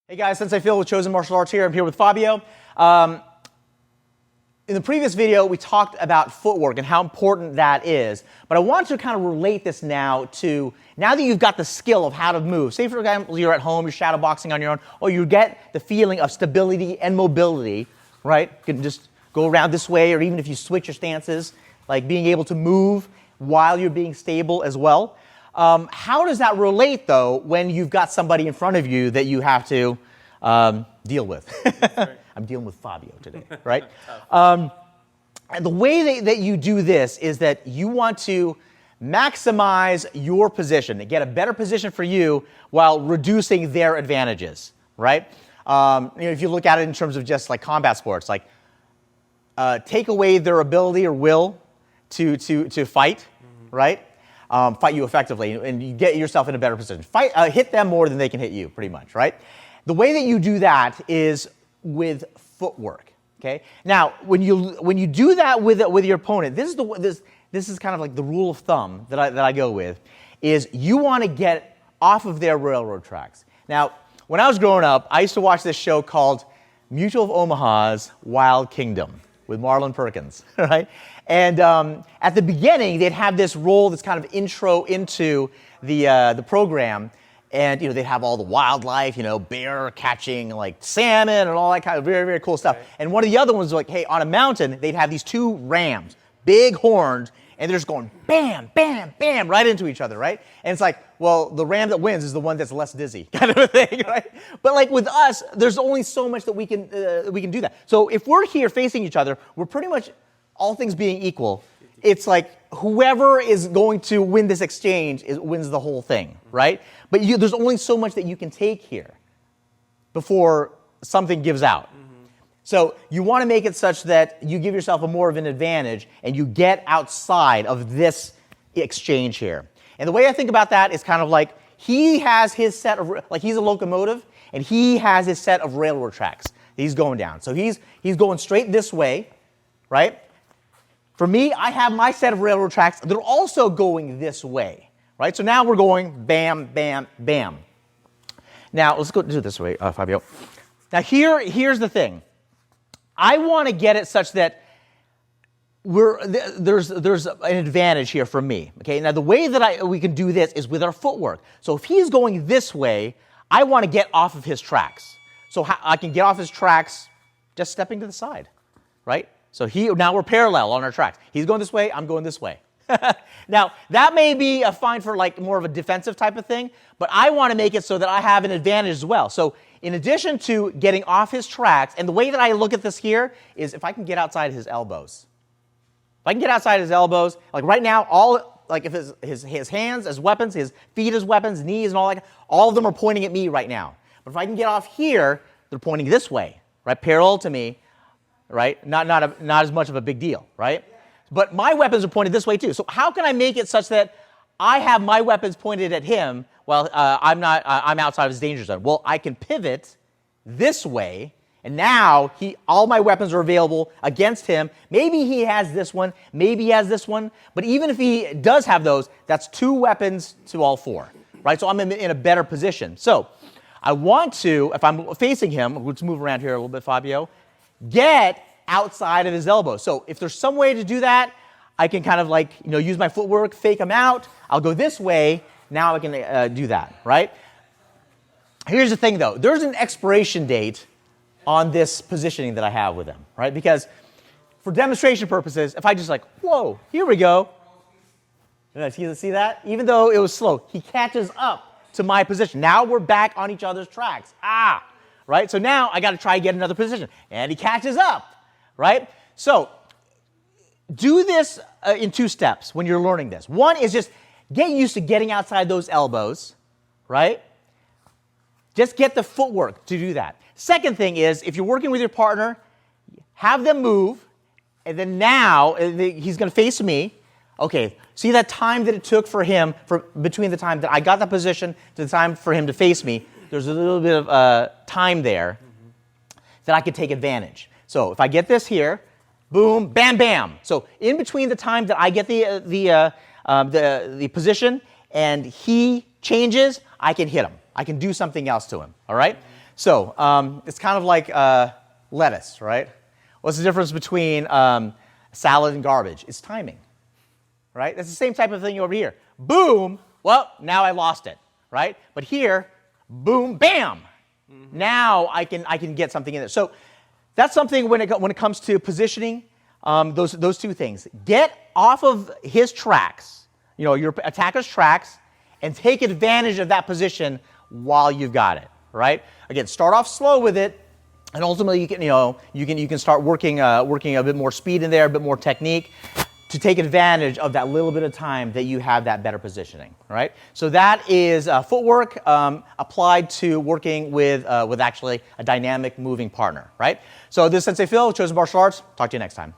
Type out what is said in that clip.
Hey guys, Sensei Phil with Chosen Martial Arts here. I'm here with Fabio. In the previous video, we talked about footwork and how important that is. But I want to kind of relate this now that you've got the skill of how to move. Say for example, you're at home, you're shadow boxing on your own, or you get the feeling of stability and mobility, right? You can just go around this way, or even if you switch your stances, like being able to move while you're being stable as well. How does that relate, though, when you've got somebody in front of you that you have to deal with? I'm dealing with Fabio today, right? And the way that you do this is that you want to maximize your position and get a better position for you while reducing their advantages, right? If you look at it in terms of just like combat sports, like take away their ability or will to fight, right? Fight you effectively, and you get yourself in a better position. Hit them more than they can hit you, pretty much, right? The way that you do that is with footwork. Okay. Now, when you do that with your opponent, this is kind of like the rule of thumb that I go with, is you want to get off of their railroad tracks. Now, when I was growing up, I used to watch this show called Mutual of Omaha's Wild Kingdom with Marlon Perkins, right? And at the beginning, they'd have this role, this kind of intro into the program. And, they'd have all the wildlife, bear catching, like salmon and all that kind of very, very cool stuff. Right. And one of the other ones was like, hey, on a mountain, they'd have these two rams, big horns, and they're just going bam, bam, bam, right into each other, right? And it's like, well, the ram that wins is the one that's less dizzy, kind of a thing, right? But like with us, there's only so much that we can do that. So if we're here facing each other, we're pretty much, all things being equal, it's like whoever is going to win this exchange wins the whole thing, right? But there's only so much that you can take here before something gives out. Mm-hmm. So you want to make it such that you give yourself more of an advantage and you get outside of this exchange here. And the way I think about that is kind of like he has his set of, like he's a locomotive and he has his set of railroad tracks that he's going down. So he's going straight this way, right? For me, I have my set of railroad tracks. They're also going this way, right? So now we're going bam, bam, bam. Now, let's go do it this way, Fabio. Now, here's the thing. I want to get it such that there's an advantage here for me, okay? Now, the way that we can do this is with our footwork. So if he's going this way, I want to get off of his tracks. So I can get off his tracks just stepping to the side, right? So now we're parallel on our tracks. He's going this way, I'm going this way. Now, that may be fine for like more of a defensive type of thing, but I want to make it so that I have an advantage as well. So in addition to getting off his tracks, and the way that I look at this here is if I can get outside his elbows. If I can get outside his elbows, like right now, if his hands as weapons, his feet as weapons, knees and all of them are pointing at me right now. But if I can get off here, they're pointing this way, right, parallel to me. Right? Not as much of a big deal, right? But my weapons are pointed this way too. So how can I make it such that I have my weapons pointed at him while I'm outside of his danger zone? Well, I can pivot this way, and now all my weapons are available against him. Maybe he has this one, maybe he has this one, but even if he does have those, that's two weapons to all four, right? So I'm in a better position. So I want to, if I'm facing him, let's move around here a little bit, Fabio, get outside of his elbow. So if there's some way to do that, I can kind of like, use my footwork, fake him out. I'll go this way. Now I can do that, right? Here's the thing, though. There's an expiration date on this positioning that I have with him, right? Because for demonstration purposes, if I just like, whoa, here we go. See that? Even though it was slow, he catches up to my position. Now we're back on each other's tracks. Right? So now I got to try to get another position. And he catches up, right? So do this in two steps when you're learning this. One is just get used to getting outside those elbows, right? Just get the footwork to do that. Second thing is, if you're working with your partner, have them move, and then now he's going to face me. Okay, see that time that it took for him, between the time that I got the position to the time for him to face me, there's a little bit of time there that I could take advantage. So if I get this here, boom, bam, bam. So in between the time that I get the position and he changes, I can hit him. I can do something else to him, all right? So it's kind of like lettuce, right? What's the difference between salad and garbage? It's timing, right? That's the same type of thing over here. Boom, well, now I lost it, right? But here, boom, bam. Now I can get something in there. So that's something when it comes to positioning, those two things. Get off of his tracks, your attacker's tracks, and take advantage of that position while you've got it, right? Again, start off slow with it, and ultimately you can start working a bit more speed in there, a bit more technique, to take advantage of that little bit of time that you have that better positioning, right? So that is footwork applied to working with actually a dynamic moving partner, right? So this is Sensei Phil, Chosen Martial Arts. Talk to you next time.